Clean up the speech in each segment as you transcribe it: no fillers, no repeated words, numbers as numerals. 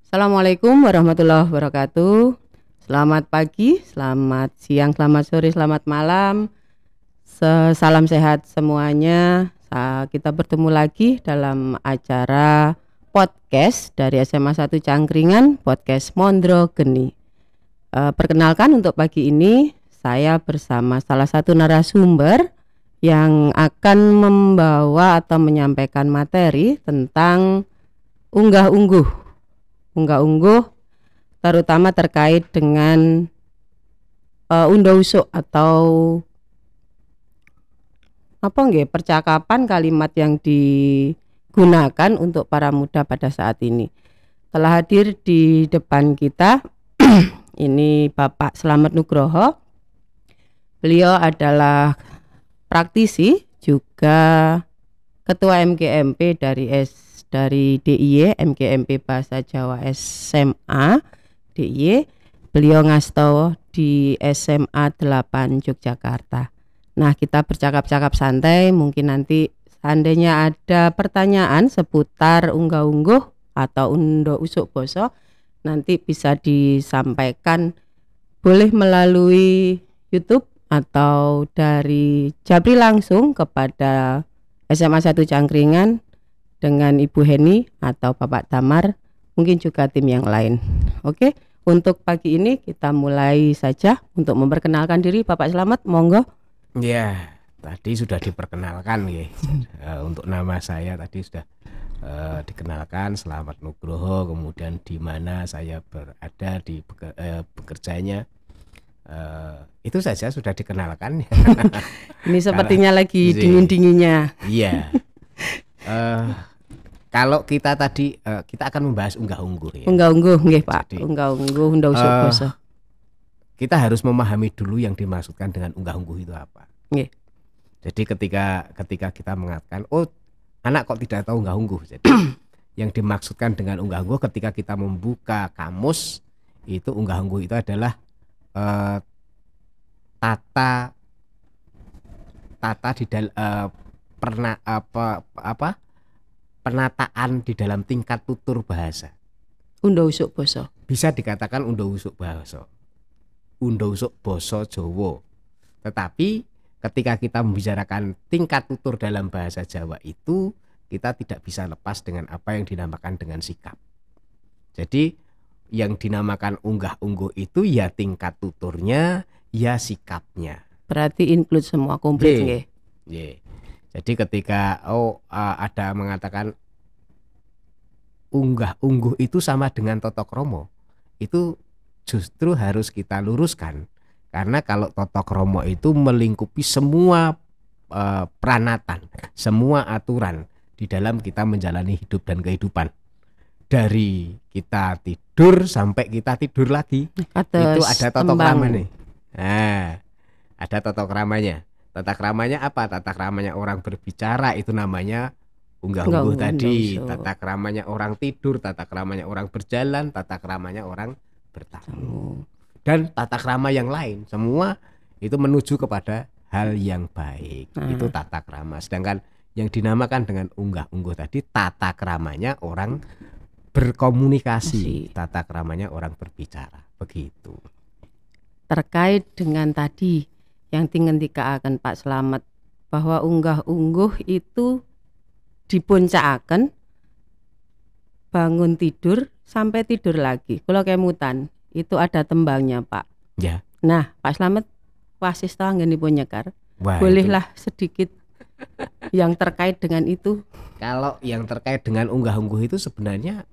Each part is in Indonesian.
Assalamualaikum warahmatullahi wabarakatuh. Selamat pagi, selamat siang, selamat sore, selamat malam. Salam sehat semuanya. Kita bertemu lagi dalam acara podcast dari SMA 1 Cangkringan, podcast Mondro Geni. Perkenalkan untuk pagi ini saya bersama salah satu narasumber yang akan membawa atau menyampaikan materi tentang unggah-ungguh terutama terkait dengan unda-usuk atau percakapan kalimat yang digunakan untuk para muda pada saat ini. Telah hadir di depan kita ini Bapak Slamet Nugroho. Beliau adalah praktisi, juga ketua MGMP dari DIY, MGMP Bahasa Jawa SMA DIY. Beliau ngasto di SMA 8 Yogyakarta. Nah, kita bercakap-cakap santai, mungkin nanti seandainya ada pertanyaan seputar unggah-ungguh atau undo usuk boso, nanti bisa disampaikan boleh melalui YouTube atau dari Japri langsung kepada SMA 1 Cangkringan dengan Ibu Heni atau Bapak Damar, mungkin juga tim yang lain. Oke, untuk pagi ini kita mulai saja untuk memperkenalkan diri. Bapak Slamet, monggo. Ya, tadi sudah diperkenalkan ya. Untuk nama saya tadi sudah dikenalkan, Slamet Nugroho, kemudian di mana saya berada di bekerjanya. Itu saja sudah dikenalkan. Ini sepertinya lagi dingin-dinginnya. Iya. Kalau kita tadi kita akan membahas unggah-ungguh ya. Unggah-ungguh nggih, Pak. Unggah-ungguh, unda usuk boso. Kita harus memahami dulu yang dimaksudkan dengan unggah-ungguh itu apa. Nggih. Jadi ketika kita mengatakan, oh anak kok tidak tahu unggah-ungguh. Jadi yang dimaksudkan dengan unggah-ungguh ketika kita membuka kamus, itu unggah-ungguh itu adalah tata di dalam penataan di dalam tingkat tutur bahasa. Unda usuk boso. Bisa dikatakan unda usuk bahasa. Unda usuk basa Jawa. Tetapi ketika kita membicarakan tingkat tutur dalam bahasa Jawa itu, kita tidak bisa lepas dengan apa yang dinamakan dengan sikap. Jadi yang dinamakan unggah-ungguh itu ya tingkat tuturnya, ya sikapnya. Berarti include semua komplit nggih. Nggih. Jadi ketika ada mengatakan unggah-ungguh itu sama dengan toto kromo, itu justru harus kita luruskan, karena kalau toto kromo itu melingkupi semua peranatan, semua aturan di dalam kita menjalani hidup dan kehidupan, dari kita tidur sampai kita tidur lagi. Itu ada toto krama nih. Nah, ada toto kramanya. Tata kramanya apa? Tata kramanya orang berbicara itu namanya unggah-ungguh tadi. Tata kramanya orang tidur, tata kramanya orang berjalan, tata kramanya orang bertamu, dan tata krama yang lain, semua itu menuju kepada hal yang baik. Itu tata krama. Sedangkan yang dinamakan dengan unggah-ungguh tadi, tata kramanya orang berkomunikasi, tata kramanya orang berbicara. Begitu. Terkait dengan tadi yang dingendikaken Pak Slamet, bahwa unggah-ungguh itu dipuncakaken bangun tidur sampai tidur lagi. Kalau kemutan itu ada tembangnya, Pak. Ya. Nah, Pak Slamet wasis anggenipun nyekar. Wah, bolehlah itu sedikit yang terkait dengan itu. Kalau yang terkait dengan unggah-ungguh itu sebenarnya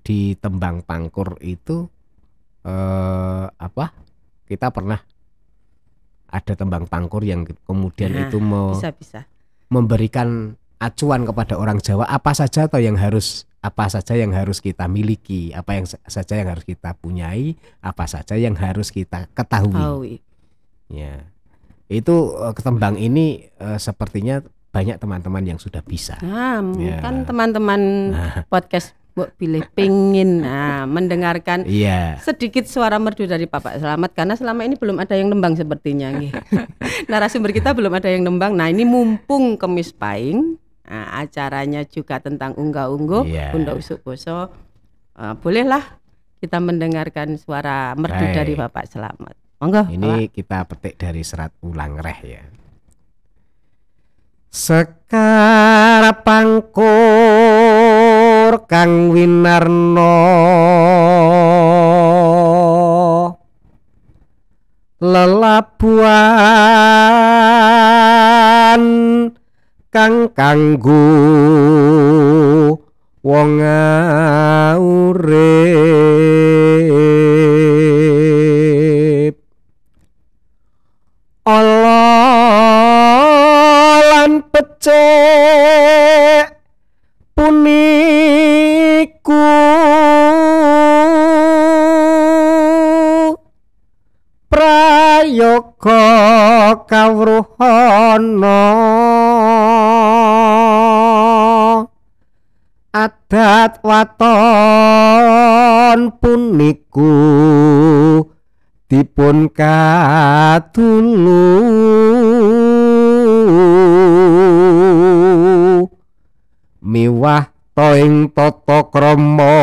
di tembang pangkur itu kita pernah ada tembang pangkur yang kemudian itu bisa memberikan acuan kepada orang Jawa apa saja yang harus kita miliki, apa yang saja yang harus kita punyai, apa saja yang harus kita ketahui. Ya, itu tembang ini sepertinya banyak teman-teman yang sudah bisa. Kan teman-teman podcast pilih pingin mendengarkan sedikit suara merdu dari Bapak Slamet, karena selama ini belum ada yang nembang sepertinya. Narasumber kita belum ada yang nembang. Nah, ini mumpung Kemis Pahing, acaranya juga tentang unggah-ungguh, unda usuk boso. bolehlah kita mendengarkan suara merdu Baik. dari Bapak Selamat. Monggo. Ini kita petik dari serat ulang reh ya. Sekar pangkur Kang Winarno lelabuhan kang kanggo wong urip lan becik puniku prayoga kawruhana adat waton puniku dipun kadulu miwah toing tata krama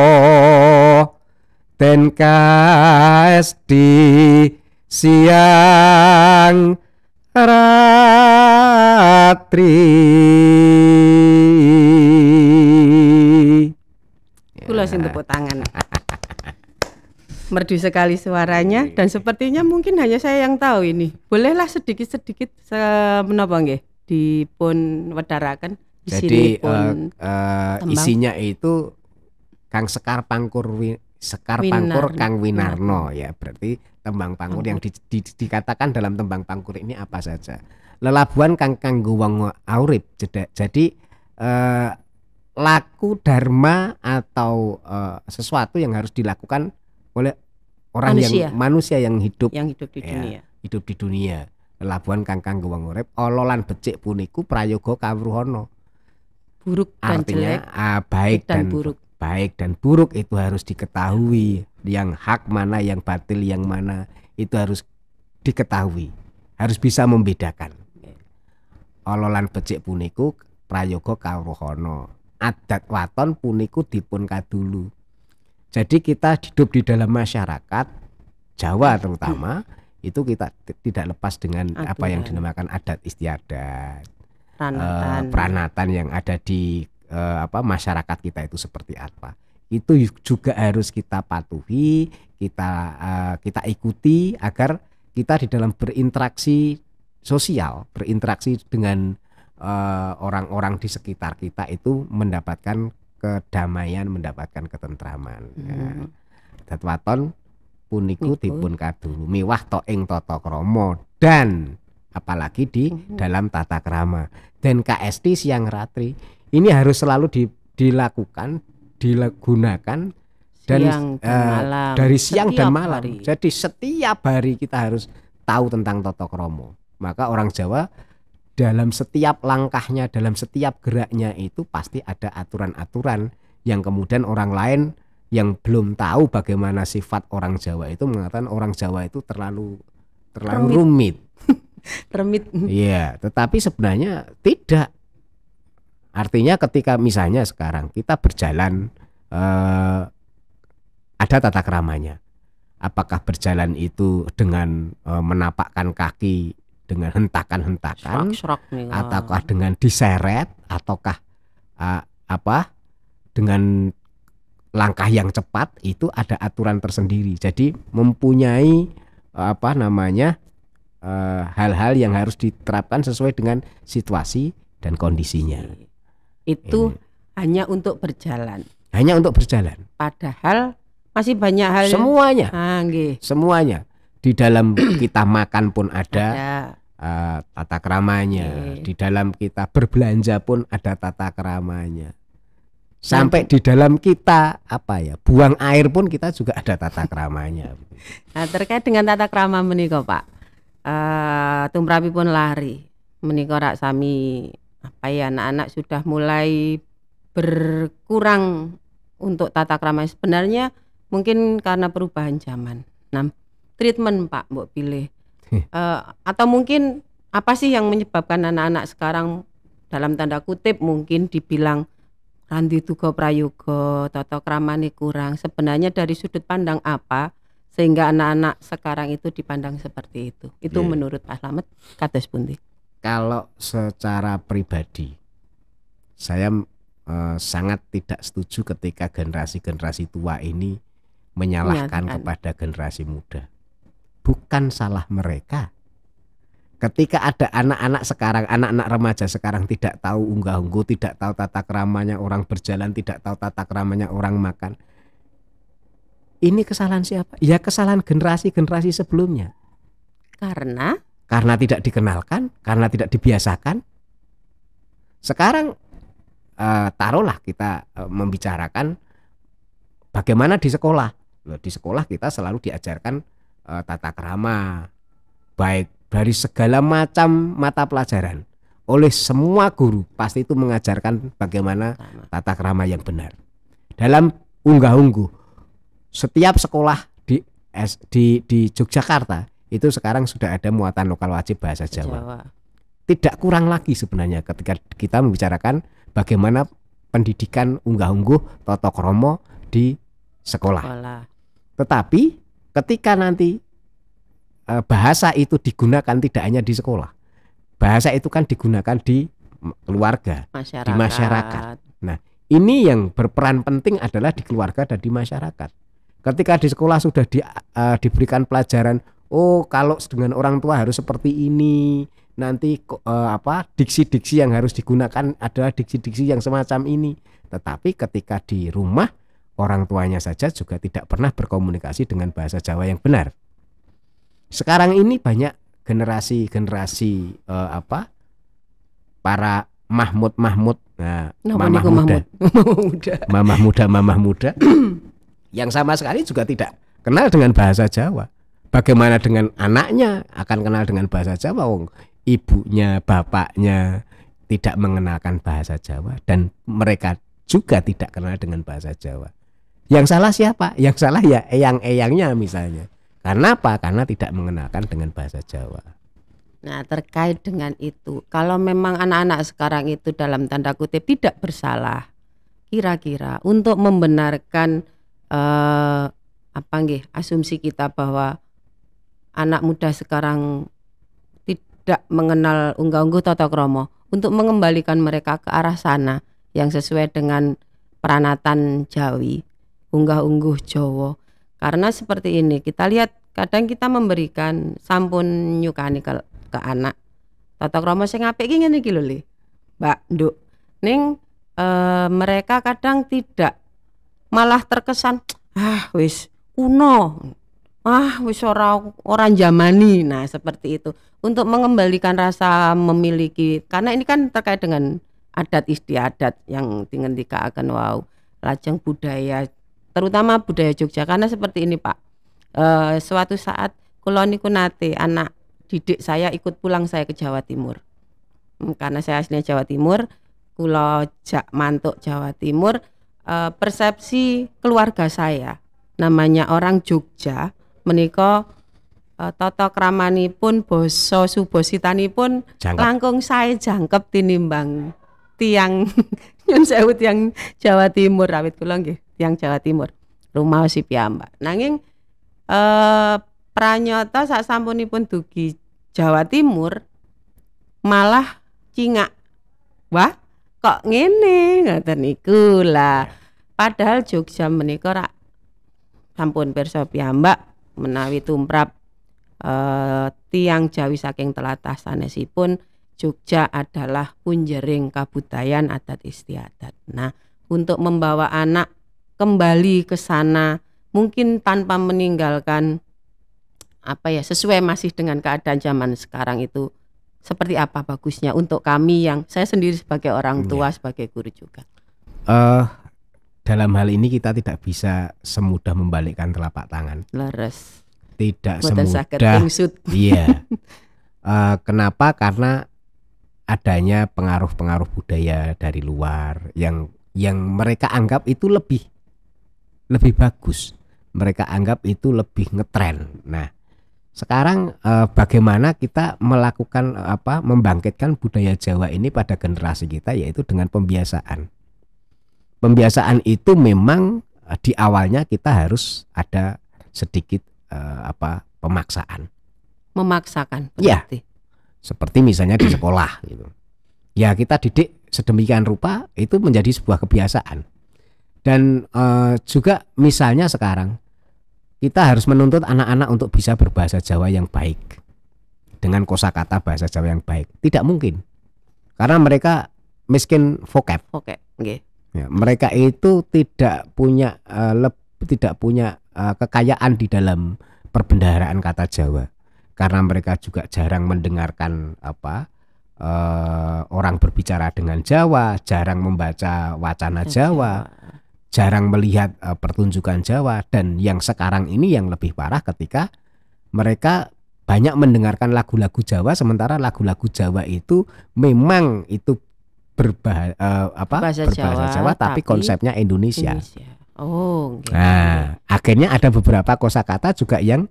den kaesti siang ratri. Kula sing tepuk tangan. Merdu sekali suaranya dan sepertinya mungkin hanya saya yang tahu ini. Bolehlah sedikit-sedikit menapa nggih dipun wedharaken Jadi isinipun isinya itu Kang Sekar Pangkur Winarno. Kang Winarno ya, berarti tembang pangkur yang dikatakan dalam tembang pangkur ini apa saja. Lelabuhan kang kanggo wong urip. Jadi laku dharma atau sesuatu yang harus dilakukan oleh orang manusia yang hidup di dunia. Hidup di dunia. Lelabuhan kang kanggo wong urip ala lan becik puniku prayoga kawruhana. Buruk dan artinya jelek, baik dan buruk. Baik dan buruk itu harus diketahui, yang hak mana, yang batil yang mana itu harus diketahui, harus bisa membedakan. Ala lan becik puniku prayoga kawruhana, adat waton puniku dipun kadulu. Jadi kita hidup di dalam masyarakat Jawa terutama itu kita tidak lepas dengan apa yang dinamakan adat istiadat, peranatan yang ada di masyarakat kita itu seperti apa. Itu juga harus kita patuhi, kita ikuti agar kita di dalam berinteraksi sosial, berinteraksi dengan orang-orang di sekitar kita itu mendapatkan kedamaian, mendapatkan ketentraman. Adat waton puniku dipun kadulu miwah to ing tata krama dan apalagi di dalam tata krama dan KST siang ratri. Ini harus selalu dilakukan, digunakan dan dari siang dan malam. Hari. Jadi setiap hari kita harus tahu tentang tata krama. Maka orang Jawa dalam setiap langkahnya, dalam setiap geraknya itu pasti ada aturan-aturan yang kemudian orang lain yang belum tahu bagaimana sifat orang Jawa itu mengatakan orang Jawa itu terlalu rumit. Remit. Iya, tetapi sebenarnya tidak. Artinya ketika misalnya sekarang kita berjalan ada tata keramanya. Apakah berjalan itu dengan menapakkan kaki dengan hentakan-hentakan, ataukah dengan diseret, ataukah dengan langkah yang cepat, itu ada aturan tersendiri. Jadi mempunyai hal-hal yang harus diterapkan sesuai dengan situasi dan kondisinya. Itu hanya untuk berjalan. Hanya untuk berjalan. Padahal masih banyak hal. Semuanya. Semuanya. Di dalam kita makan pun ada tata keramanya. Di dalam kita berbelanja pun ada tata keramanya. Sampai di dalam kita buang air pun kita juga ada tata keramanya. Nah, terkait dengan tata krama menika Pak, tumrapipun lari menika rak sami anak-anak sudah mulai berkurang untuk tata krama. Sebenarnya mungkin karena perubahan zaman. Nah, treatment Pak mbok pilih atau mungkin apa sih yang menyebabkan anak-anak sekarang dalam tanda kutip mungkin dibilang Randi Duga Prayoga, tata kramane kurang. Sebenarnya dari sudut pandang apa sehingga anak-anak sekarang itu dipandang seperti itu? Itu menurut Pak Slamet kados pundi? Kalau secara pribadi saya sangat tidak setuju ketika generasi-generasi tua ini menyalahkan kepada generasi muda. Bukan salah mereka. Ketika ada anak-anak sekarang, anak-anak remaja sekarang tidak tahu unggah-ungguh, tidak tahu tata keramanya orang berjalan, tidak tahu tata keramanya orang makan. Ini kesalahan siapa? Ya kesalahan generasi-generasi sebelumnya. Karena tidak dikenalkan, karena tidak dibiasakan. Sekarang taruhlah kita membicarakan bagaimana di sekolah. Di sekolah kita selalu diajarkan tata krama, baik dari segala macam mata pelajaran. Oleh semua guru pasti itu mengajarkan bagaimana tata krama yang benar. Dalam unggah-ungguh, setiap sekolah di Yogyakarta itu sekarang sudah ada muatan lokal wajib bahasa Jawa. Tidak kurang lagi sebenarnya ketika kita membicarakan bagaimana pendidikan unggah-ungguh tata krama di sekolah. Tetapi ketika nanti bahasa itu digunakan tidak hanya di sekolah. Bahasa itu kan digunakan di keluarga, di masyarakat. Nah, ini yang berperan penting adalah di keluarga dan di masyarakat. Ketika di sekolah sudah diberikan pelajaran, oh kalau dengan orang tua harus seperti ini, nanti diksi-diksi yang harus digunakan adalah diksi-diksi yang semacam ini. Tetapi ketika di rumah orang tuanya saja juga tidak pernah berkomunikasi dengan bahasa Jawa yang benar. Sekarang ini banyak generasi para Mahmud, mamah muda yang sama sekali juga tidak kenal dengan bahasa Jawa. Bagaimana dengan anaknya akan kenal dengan bahasa Jawa? Ibunya, bapaknya tidak mengenalkan bahasa Jawa dan mereka juga tidak kenal dengan bahasa Jawa. Yang salah siapa? Yang salah ya eyang-eyangnya misalnya. Karena apa? Karena tidak mengenalkan dengan bahasa Jawa. Nah, terkait dengan itu, kalau memang anak-anak sekarang itu dalam tanda kutip tidak bersalah, kira-kira untuk membenarkan asumsi kita bahwa anak muda sekarang tidak mengenal unggah-ungguh tata krama, untuk mengembalikan mereka ke arah sana yang sesuai dengan peranatan Jawi, unggah-ungguh Jawa. Karena seperti ini, kita lihat kadang kita memberikan sampun nyukani ke anak. Tata krama sing apik iki ngene iki lho Le. Mbak, Nduk. Ning mereka kadang tidak, malah terkesan wis kuno. Wis ora zamani. Nah, seperti itu. Untuk mengembalikan rasa memiliki, karena ini kan terkait dengan adat istiadat yang dingendikaken wau, lajeng budaya, terutama budaya Jogja. Karena seperti ini Pak, suatu saat kula niku nate anak didik saya ikut pulang saya ke Jawa Timur, karena saya aslinya Jawa Timur, kula jak mantuk Jawa Timur. Persepsi keluarga saya, namanya orang Jogja menika tata kramanipun, basa subositanipun langkung sae jangkep tinimbang tiang nyun sewu tiang Jawa Timur. Rawit kula nggih tiang Jawa Timur rumaos piyambak. Nanging pranyata sak sampunipun dugi Jawa Timur malah cingak. Wah, kok ngene ngoten niku lah. Padahal Jogja menika rak sampun pirsa piyambak menawi tumrap tiang Jawi saking tlatah sanesipun, Jogja adalah punjering kabudayan adat istiadat. Nah, untuk membawa anak kembali ke sana mungkin tanpa meninggalkan sesuai masih dengan keadaan zaman sekarang itu, seperti apa bagusnya untuk kami yang saya sendiri sebagai orang tua, sebagai guru juga. Dalam hal ini kita tidak bisa semudah membalikkan telapak tangan. Leres. Tidak semudah. Iya. Kenapa? Karena adanya pengaruh-pengaruh budaya dari luar yang mereka anggap itu lebih bagus. Mereka anggap itu lebih ngetren. Nah, sekarang bagaimana kita melakukan membangkitkan budaya Jawa ini pada generasi kita, yaitu dengan pembiasaan. pembiasaan itu memang di awalnya kita harus ada sedikit pemaksaan. Memaksakan Ya, berarti. seperti misalnya di sekolah gitu. Ya kita didik sedemikian rupa itu menjadi sebuah kebiasaan. Dan juga misalnya sekarang kita harus menuntut anak-anak untuk bisa berbahasa Jawa yang baik dengan kosakata bahasa Jawa yang baik. Tidak mungkin, karena mereka miskin vocab. Oke, nggih. Ya, mereka itu tidak punya kekayaan di dalam perbendaharaan kata Jawa, karena mereka juga jarang mendengarkan orang berbicara dengan Jawa, jarang membaca wacana Jawa, jarang melihat pertunjukan Jawa. Dan yang sekarang ini yang lebih parah ketika mereka banyak mendengarkan lagu-lagu Jawa, sementara lagu-lagu Jawa itu memang itu berbahasa Jawa tapi konsepnya Indonesia. Oh, okay. Nah, akhirnya ada beberapa kosakata juga yang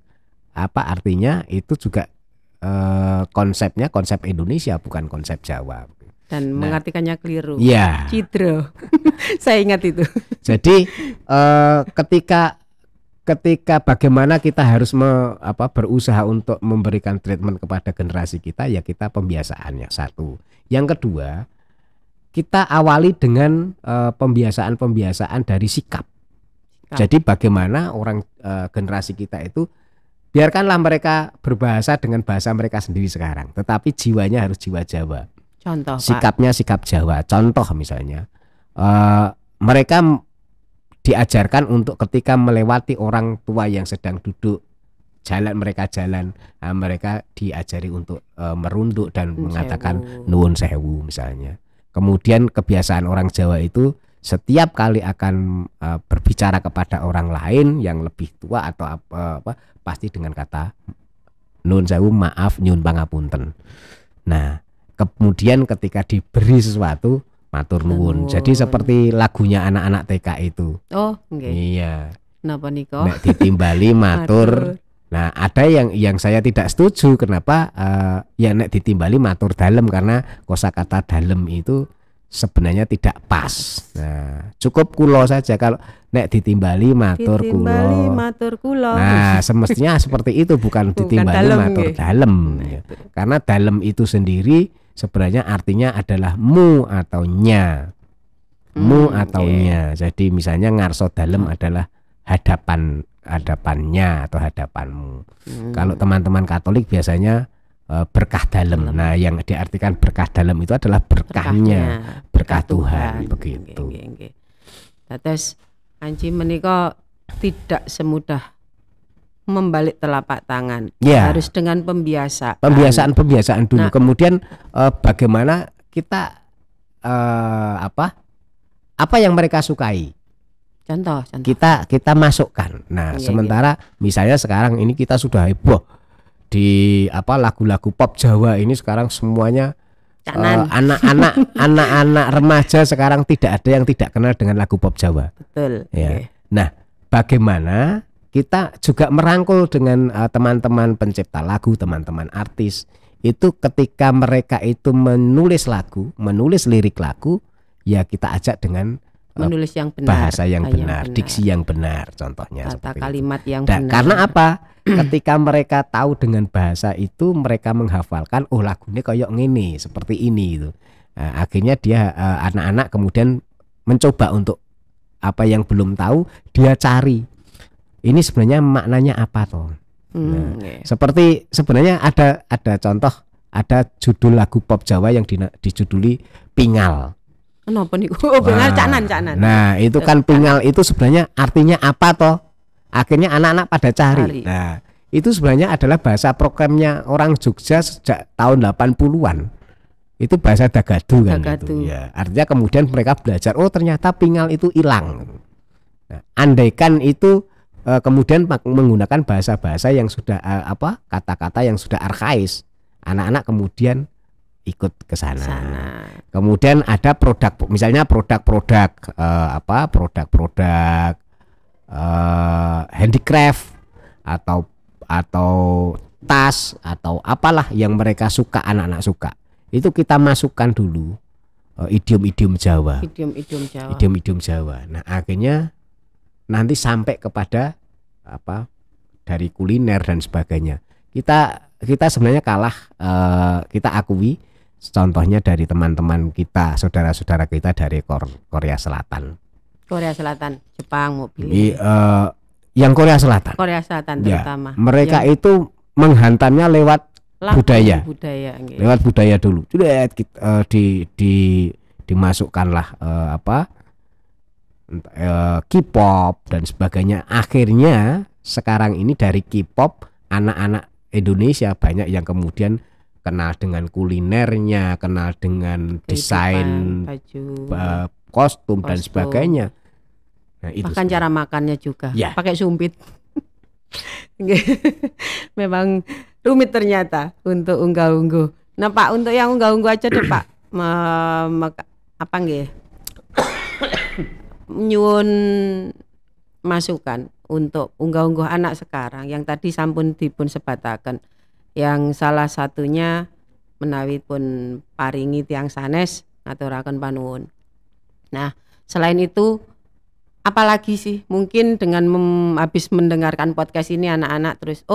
artinya itu juga konsepnya konsep Indonesia, bukan konsep Jawa. Dan mengartikannya keliru. Iya. Cidro. Saya ingat itu. Jadi ketika bagaimana kita harus berusaha untuk memberikan treatment kepada generasi kita, ya kita pembiasaannya satu. Yang kedua, kita awali dengan pembiasaan dari sikap. Jadi bagaimana orang generasi kita itu, biarkanlah mereka berbahasa dengan bahasa mereka sendiri sekarang, tetapi jiwanya harus jiwa Jawa. Contoh, sikapnya Pak. Sikap Jawa. Contoh misalnya mereka diajarkan untuk ketika melewati orang tua yang sedang duduk mereka diajari untuk merunduk dan mengatakan nuwun sewu misalnya. Kemudian kebiasaan orang Jawa itu setiap kali akan berbicara kepada orang lain yang lebih tua atau pasti dengan kata nuwun sewu, maaf, nyuwun pangapunten. Nah, kemudian ketika diberi sesuatu matur nuwun. Jadi seperti lagunya anak-anak TK itu. Oh, nggih. Iya. Napa nika? Nek ditimbali matur. Nah, ada yang saya tidak setuju. Kenapa? Ya nek ditimbali matur dalem, karena kosakata dalem itu sebenarnya tidak pas. Nah, cukup kulo saja. Kalau nek ditimbali matur kulo. Nah, semestinya seperti itu, bukan ditimbali matur dalem. Ya. Karena dalem itu sendiri sebenarnya artinya adalah mu atau nya. Mu atau nya. Jadi misalnya ngarso dalem adalah hadapannya atau hadapanmu. Kalau teman-teman Katolik biasanya berkah dalem. Nah, yang diartikan berkah dalem itu adalah berkahnya, berkah Tuhan, begitu. Terus Anji menika tidak semudah membalik telapak tangan. Ya. Harus dengan pembiasaan dulu. Nah, kemudian bagaimana kita apa yang mereka sukai. Contoh. Kita masukkan. Nah, sementara misalnya sekarang ini kita sudah heboh di lagu-lagu pop Jawa ini sekarang semuanya anak-anak remaja sekarang tidak ada yang tidak kenal dengan lagu pop Jawa. Betul. Ya. Nah, bagaimana kita juga merangkul dengan teman-teman pencipta lagu, teman-teman artis itu ketika mereka itu menulis lirik lagu, ya kita ajak dengan menulis yang benar, bahasa yang benar, diksi yang benar, contohnya kata kalimat yang benar. Karena apa? Ketika mereka tahu dengan bahasa itu, mereka menghafalkan, oh lagunya kayak ngene, seperti ini itu. Nah, akhirnya dia anak-anak kemudian mencoba untuk apa yang belum tahu, dia cari. Ini sebenarnya maknanya apa toh? Seperti sebenarnya ada contoh, ada judul lagu pop Jawa yang dijuduli Pingal. Kenapa niku? Pingal canan. Nah, itu kan pingal itu sebenarnya artinya apa toh? Akhirnya anak-anak pada cari. Nah, itu sebenarnya adalah bahasa programnya orang Jogja sejak tahun 80-an. Itu bahasa Dagadu kan itu. Ya, artinya kemudian mereka belajar, oh ternyata pingal itu hilang. Nah, andaikan itu kemudian menggunakan bahasa-bahasa yang sudah kata-kata yang sudah arkais, anak-anak kemudian ikut ke sana. Kemudian ada misalnya produk-produk handicraft atau tas atau apalah yang mereka suka, anak-anak suka. Itu kita masukkan dulu idiom-idiom Jawa. Idiom-idiom Jawa. Idiom-idiom Jawa. Nah, akhirnya nanti sampai kepada apa dari kuliner dan sebagainya. Kita sebenarnya kalah, kita akui contohnya dari teman-teman kita, saudara-saudara kita dari Korea Selatan. Korea Selatan, Jepang mobil. Yang Korea Selatan. Korea Selatan terutama. Mereka itu menghantamnya lewat budaya. Okay. Lewat budaya dulu. Sudah dimasukkanlah K-pop dan sebagainya. Akhirnya sekarang ini dari K-pop anak-anak Indonesia banyak yang kemudian kenal dengan kulinernya, kenal dengan desain baju, kostum dan sebagainya. Nah, itu bahkan cara makannya juga pakai sumpit. Memang rumit ternyata untuk unggah-ungguh. Nah Pak, untuk yang unggah-ungguh aja deh Pak, apa nggih? Nyuwun masukan untuk unggah-ungguh anak sekarang yang tadi sampun dipun sebataken, yang salah satunya menawi pun paringi tiang sanes ngaturaken panuwun. Nah selain itu apalagi sih, mungkin dengan habis mendengarkan podcast ini anak-anak terus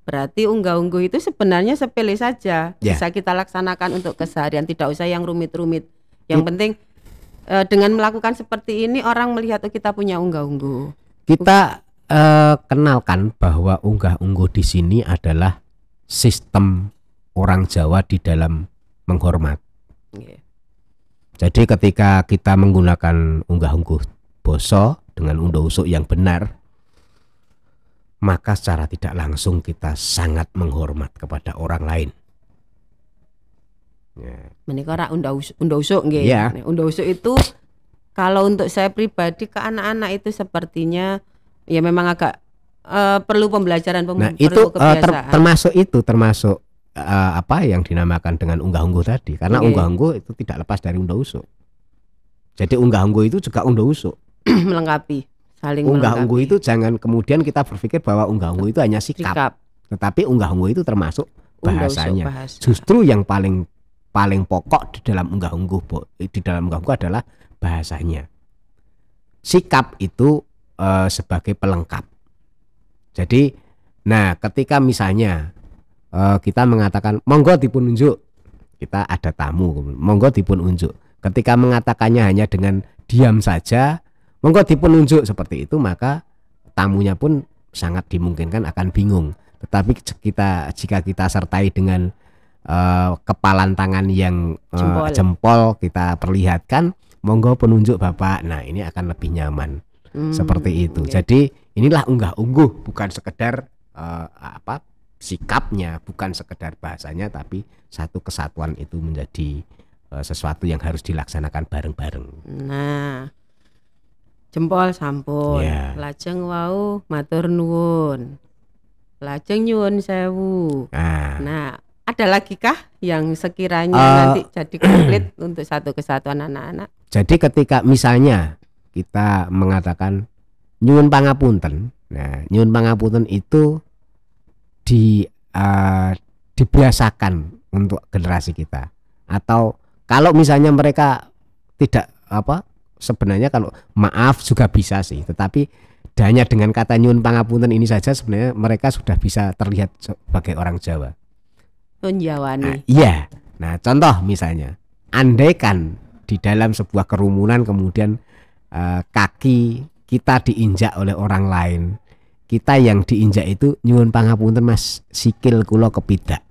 berarti unggah-ungguh itu sebenarnya sepele saja, bisa kita laksanakan untuk keseharian, tidak usah yang rumit-rumit. Yang penting dengan melakukan seperti ini orang melihat kita punya unggah-ungguh. Kita kenalkan bahwa unggah-ungguh di sini adalah sistem orang Jawa di dalam menghormat. Jadi ketika kita menggunakan unggah-ungguh boso dengan undha usuk yang benar, maka secara tidak langsung kita sangat menghormat kepada orang lain. Menika ora undha usuk nggih. Undha usuk itu kalau untuk saya pribadi ke anak-anak itu sepertinya ya memang agak perlu pembelajaran, itu termasuk apa yang dinamakan dengan unggah-ungguh tadi, karena unggah-ungguh itu tidak lepas dari undha usuk. Jadi unggah-ungguh itu juga undha usuk. Melengkapi, saling unggah-ungguh itu jangan kemudian kita berpikir bahwa unggah-ungguh itu hanya sikap. Tetapi unggah-ungguh itu termasuk bahasanya. Justru yang paling pokok di dalam unggah-ungguh adalah bahasanya. Sikap itu sebagai pelengkap. Jadi, nah ketika misalnya kita mengatakan monggo dipun unjuk, kita ada tamu, monggo dipun unjuk. Ketika mengatakannya hanya dengan diam saja, monggo dipun unjuk seperti itu, maka tamunya pun sangat dimungkinkan akan bingung. Tetapi jika kita sertai dengan kepalan tangan yang jempol kita perlihatkan, monggo penunjuk Bapak. Nah, ini akan lebih nyaman. Seperti itu. Jadi inilah unggah-ungguh, bukan sekedar sikapnya, bukan sekedar bahasanya, tapi satu kesatuan itu menjadi sesuatu yang harus dilaksanakan bareng-bareng. Nah, jempol sampun, lajeng wau matur nuwun, lajeng nyuwun sewu. Nah, ada lagi kah yang sekiranya nanti jadi komplit untuk satu kesatuan anak-anak? Jadi ketika misalnya kita mengatakan nyuwun pangapunten, nah nyuwun pangapunten itu dibiasakan untuk generasi kita. Atau kalau misalnya mereka tidak sebenarnya kalau maaf juga bisa sih, tetapi hanya dengan kata nyuwun pangapunten ini saja sebenarnya mereka sudah bisa terlihat sebagai orang Jawa. Jawane. Iya. Nah, contoh misalnya, andaikan di dalam sebuah kerumunan kemudian kaki kita diinjak oleh orang lain, kita yang diinjak itu nyuwun pangapunten Mas, sikil kula kepidak.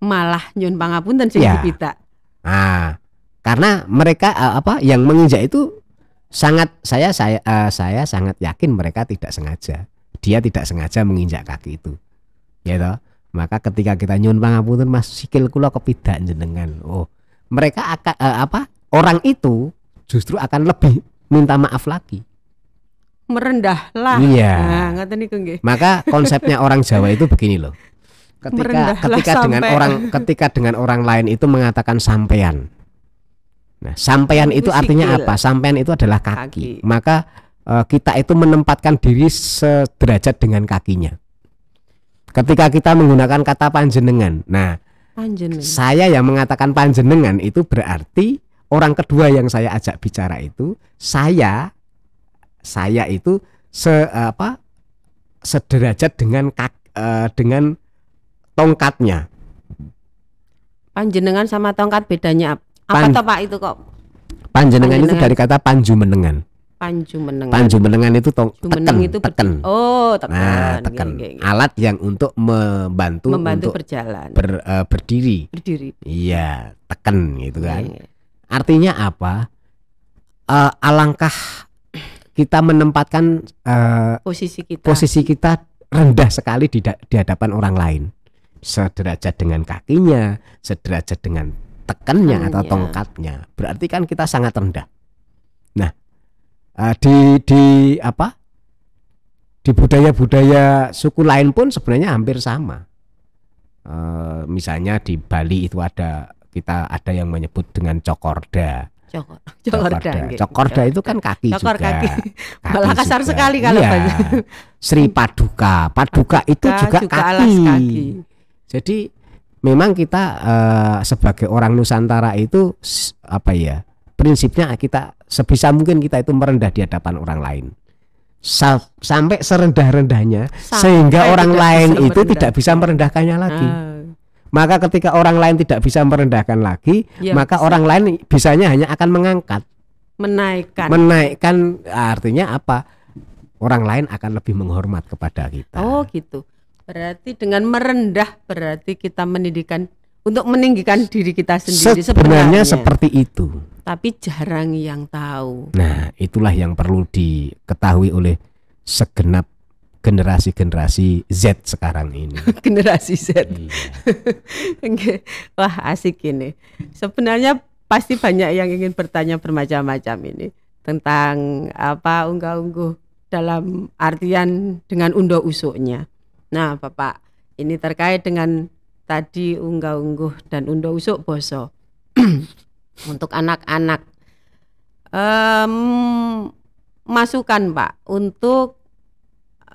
Malah nyuwun pangapunten sing kepidak. Nah, karena mereka yang menginjak itu saya sangat yakin mereka tidak sengaja. Dia tidak sengaja menginjak kaki itu. Ya toh? Maka ketika kita nyuwun pangapunten Mas, sikil kula kepidak jenengan. Mereka akan orang itu justru akan lebih minta maaf lagi. Merendahlah. Iya. Nah, ngoten niku nggih. Maka konsepnya orang Jawa itu begini loh. Ketika dengan orang lain itu mengatakan sampean. Nah, sampean itu artinya apa? Sampean itu adalah kaki. Maka kita itu menempatkan diri sederajat dengan kakinya. Ketika kita menggunakan kata panjenengan. Nah, panjenengan. Saya yang mengatakan panjenengan itu berarti orang kedua yang saya ajak bicara itu saya itu sederajat dengan tongkatnya. Panjenengan sama tongkat bedanya apa toh Pak itu kok? Panjenengan itu dari kata panjumenengan. Panjumenengan itu teken. Oh, teken. Nah, teken. Alat yang untuk membantu untuk berjalan. Berdiri. Iya, teken gitu kan. Artinya apa? Alangkah kita menempatkan posisi kita rendah sekali di hadapan orang lain. Sederajat dengan kakinya, sederajat dengan tekannya atau tongkatnya. Berarti kan kita sangat rendah. Nah, di budaya-budaya suku lain pun sebenarnya hampir sama. Misalnya di Bali itu ada yang menyebut dengan cokorda. Cokorda itu kan kaki juga. Malah kasar sekali kalau banyak. Sri Paduka itu juga kaki. Jadi memang kita sebagai orang Nusantara itu prinsipnya kita sebisa mungkin kita itu merendah di hadapan orang lain. Sampai serendah-rendahnya sehingga orang lain itu tidak bisa merendahkannya lagi. Maka ketika orang lain tidak bisa merendahkan lagi, maka orang lain bisanya hanya akan mengangkat, menaikkan. Artinya apa? Orang lain akan lebih menghormat kepada kita. Oh gitu. Berarti dengan merendah berarti kita untuk meninggikan diri kita sendiri. Sebenarnya seperti itu. Tapi jarang yang tahu. Nah, itulah yang perlu diketahui oleh segenap generasi Z sekarang ini. Generasi Z. Iya. Wah, asik ini. Sebenarnya pasti banyak yang ingin bertanya bermacam-macam ini tentang unggah-ungguh dalam artian dengan undo usuknya. Nah, Bapak, ini terkait dengan tadi unggah-ungguh dan undo usuk boso. Untuk anak-anak, masukan Pak untuk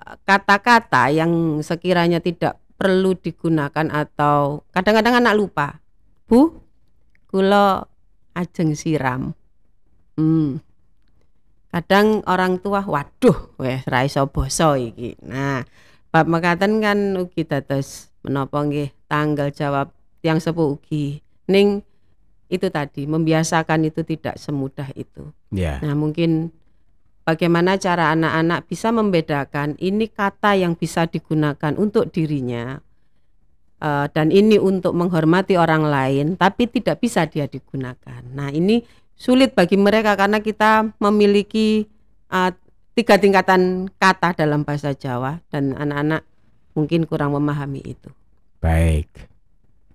kata-kata yang sekiranya tidak perlu digunakan atau kadang-kadang anak lupa. Bu, kula ajeng siram. Kadang orang tua, waduh, wes ra iso basa iki. Nah, bab mekaten kan ugi dados menapa nggih tanggal jawab tiyang sepuh ugi. Ning itu tadi membiasakan itu tidak semudah itu. Nah, mungkin bagaimana cara anak-anak bisa membedakan ini kata yang bisa digunakan untuk dirinya dan ini untuk menghormati orang lain, tapi tidak bisa dia digunakan. Nah, ini sulit bagi mereka karena kita memiliki 3 tingkatan kata dalam bahasa Jawa dan anak-anak mungkin kurang memahami itu. Baik.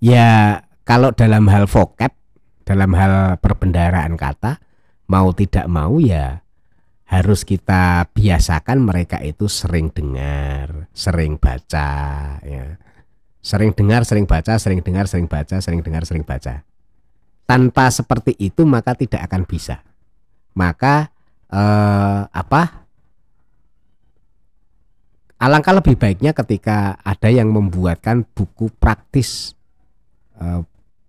Ya, kalau dalam hal vocab, dalam hal perbendaharaan kata, mau tidak mau ya harus kita biasakan mereka itu sering dengar, sering baca, ya. Sering dengar, sering baca, sering dengar, sering baca, sering dengar, sering baca. Tanpa seperti itu maka tidak akan bisa. Maka alangkah lebih baiknya ketika ada yang membuatkan buku praktis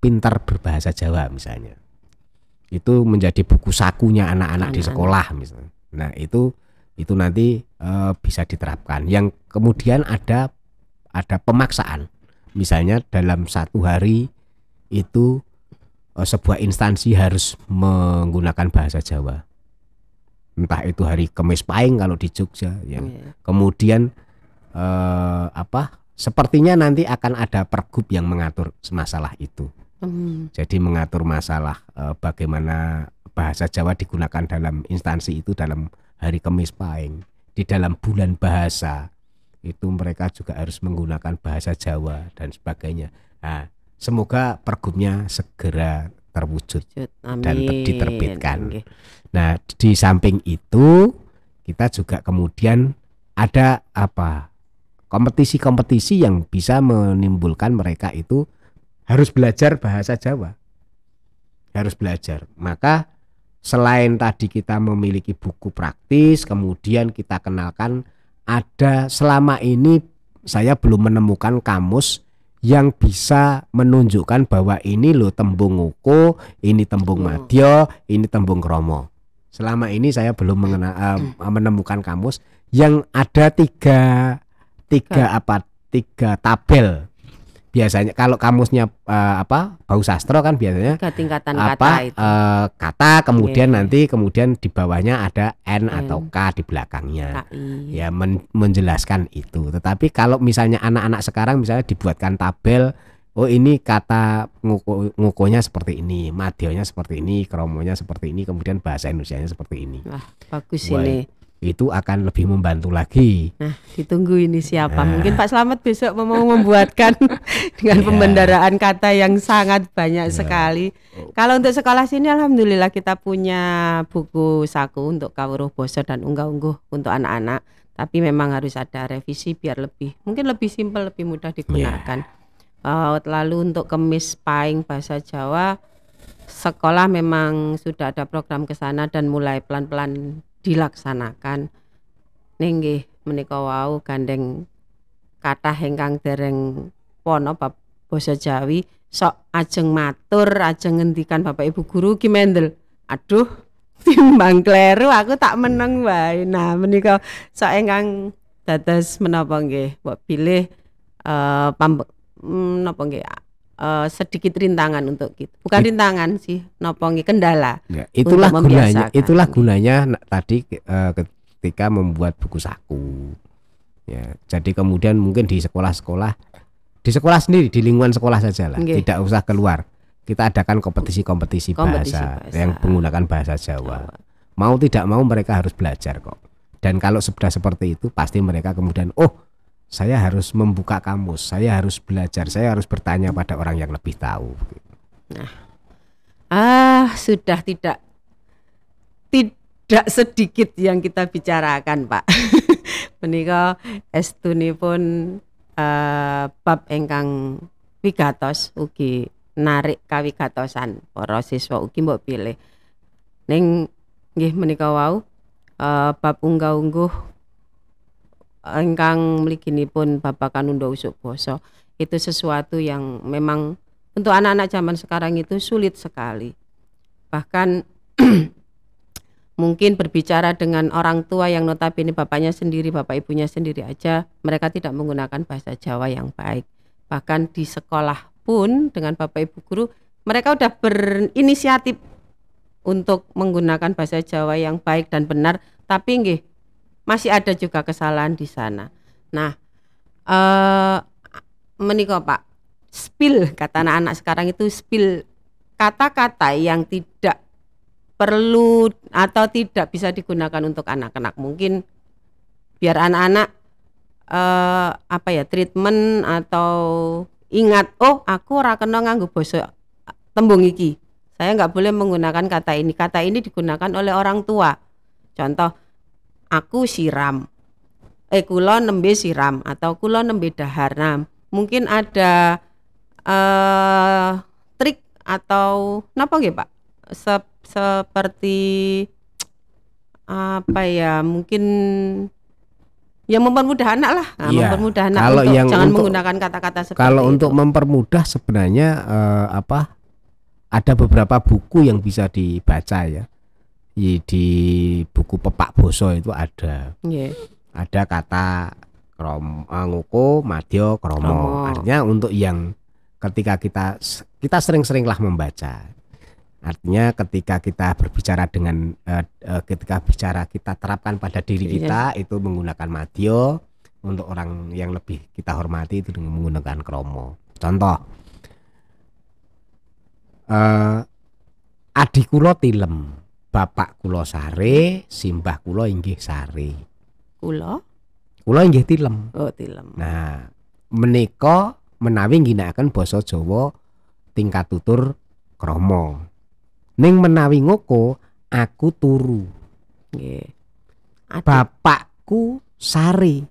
pintar berbahasa Jawa misalnya. Itu menjadi buku sakunya anak-anak di sekolah misalnya. Nah, itu nanti bisa diterapkan. Yang kemudian ada pemaksaan. Misalnya dalam 1 hari itu sebuah instansi harus menggunakan bahasa Jawa. Entah itu hari Kemis Pahing kalau di Jogja ya. Kemudian sepertinya nanti akan ada pergub yang mengatur masalah itu. Jadi mengatur masalah bagaimana bahasa Jawa digunakan dalam instansi itu dalam hari Kemis Pahing. Di dalam bulan bahasa itu mereka juga harus menggunakan bahasa Jawa dan sebagainya. Nah, semoga pergubnya segera terwujud. Amin. Dan diterbitkan. Nah, di samping itu kita juga kemudian ada kompetisi-kompetisi yang bisa menimbulkan mereka itu harus belajar bahasa Jawa. Harus belajar. Maka selain tadi kita memiliki buku praktis, kemudian kita kenalkan selama ini saya belum menemukan kamus yang bisa menunjukkan bahwa ini loh tembung ngoko, ini tembung madya, ini tembung kromo. Selama ini saya belum menemukan kamus yang ada tiga tabel. Biasanya kalau kamusnya Bau Sastro kan biasanya tingkatan kata itu. Kata kemudian nanti di bawahnya ada N atau K di belakangnya. Ya menjelaskan itu. Tetapi kalau misalnya anak-anak sekarang misalnya dibuatkan tabel, oh ini kata ngukonya seperti ini, madyonya seperti ini, kromonya seperti ini, kemudian bahasa Indonesianya seperti ini. Wah, bagus ini. Itu akan lebih membantu lagi. Nah, ditunggu ini siapa? Mungkin Pak Slamet besok mau membuatkan dengan pembendaraan kata yang sangat banyak sekali. Kalau untuk sekolah sini alhamdulillah kita punya buku saku untuk kawruh basa dan unggah-ungguh untuk anak-anak. Tapi memang harus ada revisi biar mungkin lebih simpel, lebih mudah digunakan. Lalu untuk kemis paing bahasa Jawa, sekolah memang sudah ada program ke sana dan mulai pelan-pelan dilaksanakan. Nggih menika wau gandeng kathah ingkang dereng pono bab basa Jawi sok ajeng matur, ajeng ngendikan Bapak Ibu guru ki mendel. Aduh, timbang kleru aku tak meneng wae. Nah, menika sok ingkang dados menapa nggih, mbok pilih napa nggih sedikit rintangan untuk kita. Bukan rintangan sih, napa nggih kendala. Ya, itulah gunanya tadi ketika membuat buku saku. Ya, jadi kemudian mungkin di sekolah sendiri, di lingkungan sekolah saja lah, tidak usah keluar. Kita adakan kompetisi bahasa yang menggunakan bahasa Jawa. Mau tidak mau mereka harus belajar kok. Dan kalau sudah seperti itu pasti mereka kemudian saya harus membuka kamus, saya harus belajar, saya harus bertanya pada orang yang lebih tahu. Nah, sudah tidak sedikit yang kita bicarakan, Pak. Menika estunipun bab ingkang wigatos ugi narik kawigatosan para siswa ugi mbok pilih. Ning nggih menika wau bab unggah-ungguh ingkang mliginipun babakan unda usuk basa itu sesuatu yang memang untuk anak-anak zaman sekarang itu sulit sekali. Bahkan mungkin berbicara dengan orang tua yang notabene bapaknya sendiri, bapak ibunya sendiri aja mereka tidak menggunakan bahasa Jawa yang baik. Bahkan di sekolah pun dengan bapak ibu guru mereka udah berinisiatif untuk menggunakan bahasa Jawa yang baik dan benar, tapi nggih masih ada juga kesalahan di sana. Nah, menika Pak, spill kata anak-anak sekarang itu spill kata-kata yang tidak perlu atau tidak bisa digunakan untuk anak-anak. Mungkin biar anak-anak treatment atau ingat, aku ora kena nganggo basa tembung iki. Saya nggak boleh menggunakan kata ini. Kata ini digunakan oleh orang tua. Contoh, aku siram, kula nembe siram atau kula nembe dahar. Nah, mungkin ada trik atau napa nggih Pak? Seperti mungkin yang mempermudah anak lah. Mempermudah anak jangan menggunakan kata-kata seperti itu. Kalau untuk mempermudah sebenarnya ada beberapa buku yang bisa dibaca ya. Di buku Pepak Boso itu ada. Ada kata ngoko, madya, kromo. Artinya untuk yang ketika kita sering-seringlah membaca. Artinya ketika kita berbicara dengan kita terapkan pada diri kita itu menggunakan madya, untuk orang yang lebih kita hormati itu dengan menggunakan kromo. Contoh, adik kula tilem, bapak kula sare, simbah kula inggih sare. Kula inggih tilem. Tilem. Nah, menika menawi ngginakaken basa Jawa tingkat tutur kromo. Ning menawi ngoko aku turu. Nggih. Bapakku sare.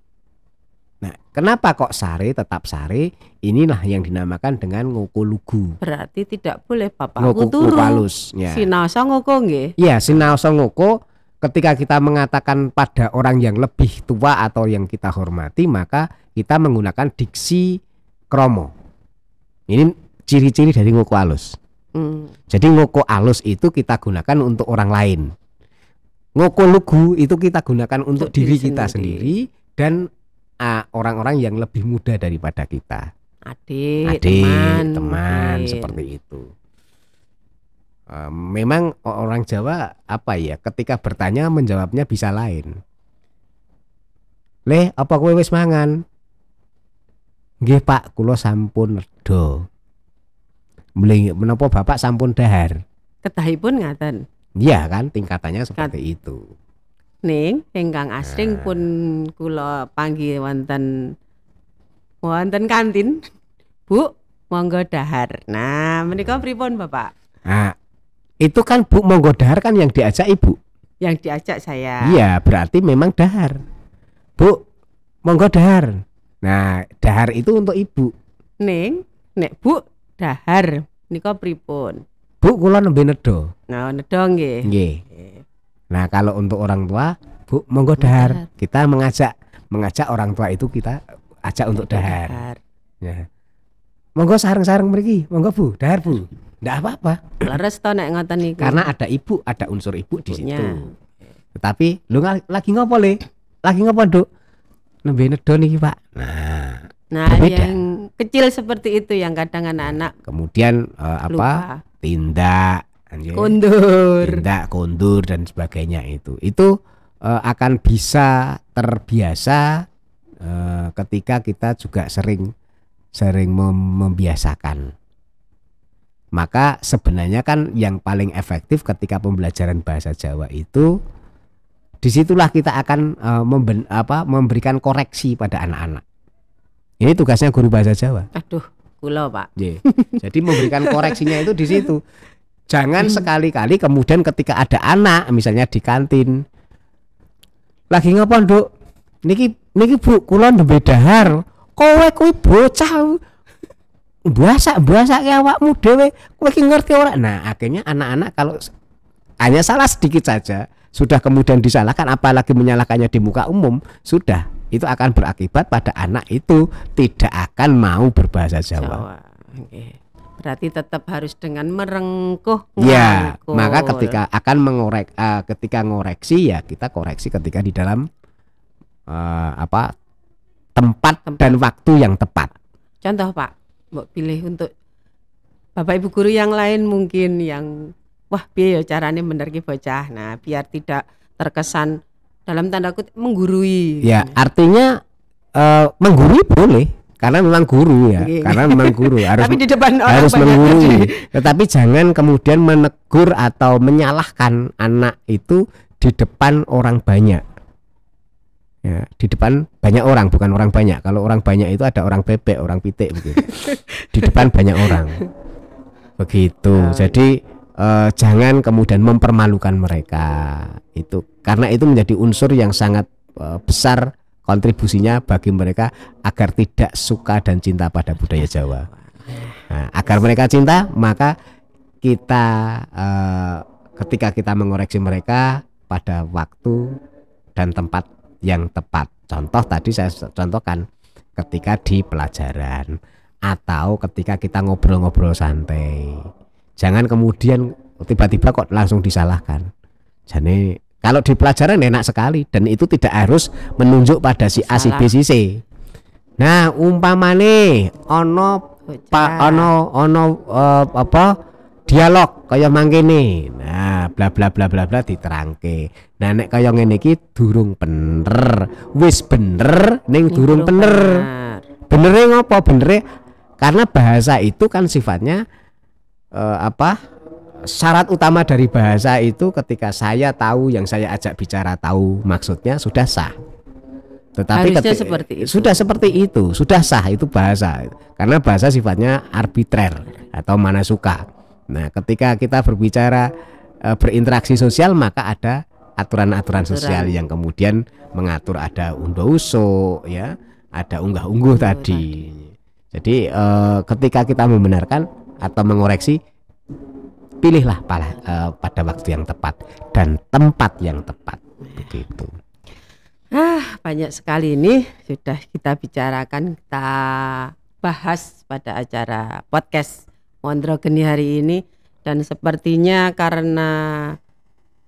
Nah, kenapa kok sare tetap sare? Inilah yang dinamakan dengan ngoko lugu. Berarti tidak boleh bapakku turu. Ya. Sinaosa ngoko nggih. Iya, sinaosa ngoko ketika kita mengatakan pada orang yang lebih tua atau yang kita hormati, maka kita menggunakan diksi kromo. Ini ciri-ciri dari ngoko alus. Jadi ngoko alus itu kita gunakan untuk orang lain. Ngoko lugu itu kita gunakan untuk diri kita sendiri dan orang-orang yang lebih muda daripada kita. Adik, teman, seperti itu. Memang orang Jawa apa ya, ketika bertanya menjawabnya bisa lain. Le, apa kowe wis mangan? Nggih Pak, kula sampun nedha. Menapa Bapak sampun dahar? Kedahipun ngaten. Iya kan, tingkatannya seperti itu. Ning ingkang asring pun kula panggih wonten kantin. Bu, monggo dahar. Nah, menika pripun Bapak? Nah, itu kan Bu monggo dahar kan yang diajak Ibu. Yang diajak saya. Iya, berarti memang dahar. Bu, monggo dahar. Nah, dahar itu untuk Ibu. Ning, nek Bu dahar nika pripun? Bu, kula nembe nedha. Nah, nedha nggih. Nggih. Nah, kalau untuk orang tua, Bu, monggo dahar. Kita mengajak orang tua itu kita ajak untuk dahar. Ya. Monggo sareng-sareng mriki. Monggo Bu, dahar Bu. Ndak apa-apa. Leres to nek ngoten niku. Karena ada ibu, ada unsur ibu di situ. Tetapi lu lagi ngopo Le? Lagi ngopo, Nduk? Nembe nedha niki, Pak. Nah, berbeda. Yang kecil seperti itu yang kadang anak-anak kemudian lupa. Tindak, kondur dan sebagainya itu akan bisa terbiasa ketika kita juga sering membiasakan. Maka sebenarnya kan yang paling efektif ketika pembelajaran bahasa Jawa itu disitulah kita akan memberikan koreksi pada anak-anak. Ini tugasnya guru bahasa Jawa. Aduh, kula Pak. Jadi memberikan koreksinya itu di situ. Jangan sekali-kali kemudian ketika ada anak misalnya di kantin, lagi ngapa Nduk? Niki Bu, kula nembe dahar. Kowe kuwi bocah. Buasak ya awakmu dhewe, kowe iki ngerti ora? Nah, akhirnya anak-anak kalau hanya salah sedikit saja sudah kemudian disalahkan, apalagi menyalahkannya di muka umum, sudah itu akan berakibat pada anak itu tidak akan mau berbahasa Jawa. Okay. Berarti tetap harus dengan merengkuh. Ya, maka ketika akan ketika ngoreksi ya kita koreksi ketika di dalam tempat dan waktu yang tepat. Contoh Pak, mbok pilih untuk Bapak Ibu guru yang lain mungkin yang wah piye ya carane bener ki bocah. Nah, biar tidak terkesan dalam tanda kutip menggurui. Ya, artinya menggurui boleh karena memang guru ya. Karena memang guru harus tapi di depan orang harus menggurui. Tetapi jangan kemudian menegur atau menyalahkan anak itu di depan orang banyak. Ya, di depan banyak orang, bukan orang banyak. Kalau orang banyak itu ada orang bebek, orang pitik begitu. Di depan banyak orang. Begitu. Jadi jangan kemudian mempermalukan mereka. Itu karena itu menjadi unsur yang sangat besar kontribusinya bagi mereka agar tidak suka dan cinta pada budaya Jawa. Nah, agar mereka cinta, maka kita ketika kita mengoreksi mereka pada waktu dan tempat yang tepat. Contoh tadi saya contohkan ketika di pelajaran atau ketika kita ngobrol-ngobrol santai. Jangan kemudian tiba-tiba kok langsung disalahkan. Jadi kalau di pelajaran enak sekali dan itu tidak harus menunjuk pada si A, si B, si C. Nah, umpamane dialog kaya mangkene. Nah, bla bla bla bla bla diterangke. Nah, nek kaya ngene iki durung bener. Wis bener ning durung bener. Benere ngopo? Benere karena bahasa itu kan sifatnya syarat utama dari bahasa itu ketika saya tahu yang saya ajak bicara tahu maksudnya sudah sah. Tetapi sudah seperti itu, sudah sah itu bahasa. Karena bahasa sifatnya arbitrer atau mana suka. Nah, ketika kita berbicara berinteraksi sosial maka ada aturan-aturan sosial yang kemudian mengatur, ada undo-uso ya, ada unggah-ungguh tadi. Jadi ketika kita membenarkan atau mengoreksi, pilihlah pada waktu yang tepat dan tempat yang tepat. Begitu. Banyak sekali ini sudah kita bicarakan, kita bahas pada acara podcast Mondro Geni hari ini. Dan sepertinya karena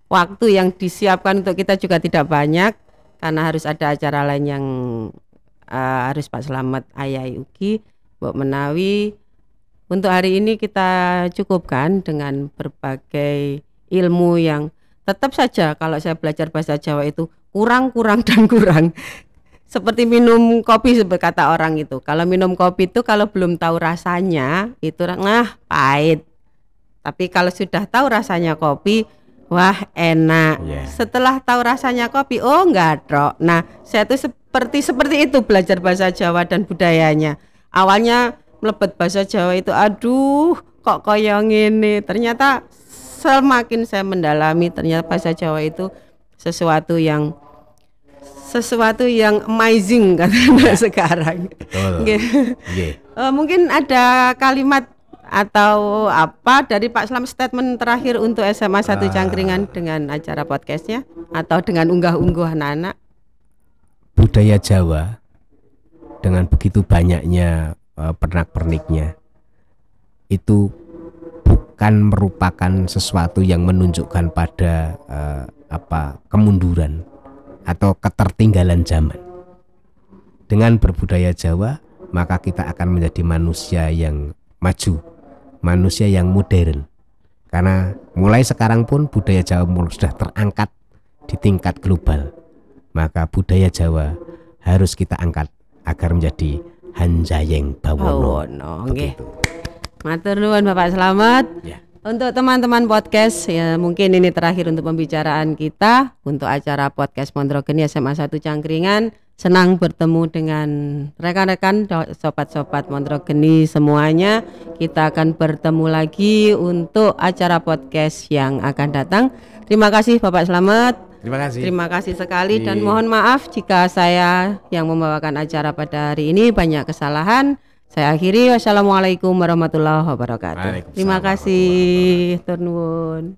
waktu yang disiapkan untuk kita juga tidak banyak, karena harus ada acara lain yang harus Pak Slamet ayahi ugi, Mbok Menawi. Untuk hari ini kita cukupkan dengan berbagai ilmu yang tetap saja kalau saya belajar bahasa Jawa itu kurang dan kurang. Seperti minum kopi seperti kata orang itu. Kalau minum kopi itu kalau belum tahu rasanya itu pahit. Tapi kalau sudah tahu rasanya kopi, wah enak. Setelah tahu rasanya kopi, oh enggak trok. Nah, saya tuh seperti itu belajar bahasa Jawa dan budayanya. Awalnya melebet bahasa Jawa itu, aduh kok koyong ini. Ternyata semakin saya mendalami, ternyata bahasa Jawa itu sesuatu yang amazing katanya sekarang. Mungkin ada kalimat atau apa dari Pak Slamet statement terakhir untuk SMA 1 Cangkringan dengan acara podcastnya atau dengan unggah-ungguh anak-anak. Budaya Jawa dengan begitu banyaknya pernak-perniknya itu bukan merupakan sesuatu yang menunjukkan pada kemunduran atau ketertinggalan zaman. Dengan berbudaya Jawa, maka kita akan menjadi manusia yang maju, manusia yang modern. Karena mulai sekarang pun budaya Jawa sudah terangkat di tingkat global. Maka budaya Jawa harus kita angkat agar menjadi Hanjayeng Bawono. Begitu. Matur nuwun Bapak Slamet. Ya. Untuk teman-teman podcast, ya mungkin ini terakhir untuk pembicaraan kita untuk acara podcast Mondro Geni SMA 1 Cangkringan. Senang bertemu dengan rekan-rekan, sobat-sobat Mondro Geni semuanya. Kita akan bertemu lagi untuk acara podcast yang akan datang. Terima kasih Bapak Slamet. Terima kasih sekali dan mohon maaf jika saya yang membawakan acara pada hari ini banyak kesalahan. Saya akhiri, wassalamualaikum warahmatullahi wabarakatuh. Terima kasih, tur nuwun.